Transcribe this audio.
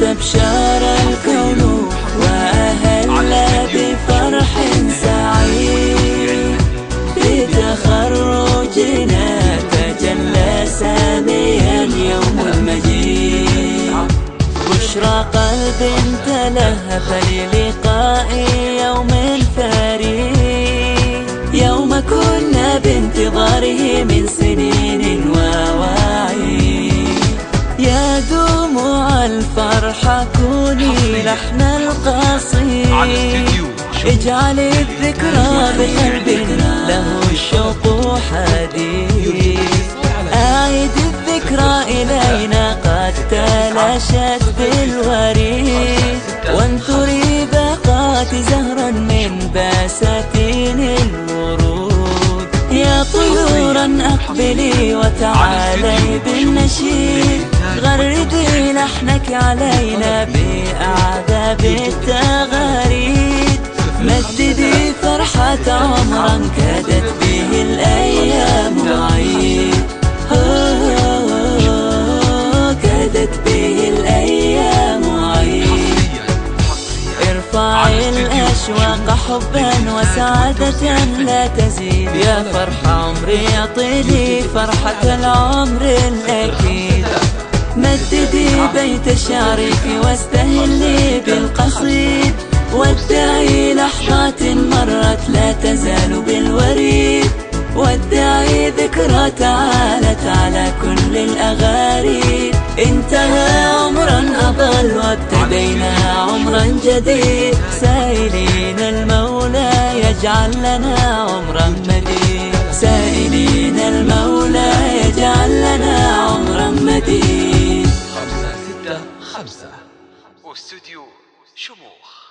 واستبشر الكون وأهل بفرح سعيد، بتخرجنا تجلى ساميا يوم المجيد. بشرى قلب تلهف للقاء يوم فريد، يوم كنا بانتظاره من سنين وواعي. يا دموع الفرحة كوني لحن القصيد، اجعل الذكرى بقلب له الشوق حديث. أعد الذكرى إلينا قد تلاشت بالوريد، وانثري باقات زهرا من بساتين الورود. يا طيورا أقبلي وتعالي بالنشيد، غردي لحنك علينا بأعذاب التغاريد. مددي فرحة عمرا كادت به الأيام عيد، كادت به الأيام عيد. ارفعي الأشواق حبا وسعادة لا تزيد، يا فرح عمري اعطيني فرحة العمر الأكيد. مددي بيت شعرك واستهلي بالقصيد، وادعي لحظات مرت لا تزال بالوريد. وادعي ذكرى تعالت على كل الأغاريد. انتهى عمرا أضل وابتدينا عمرا جديد، سائلين المولى يجعل لنا عمرا مديد، سائلين المولى يجعل لنا عمرا مديد. 565 واستوديو شموخ.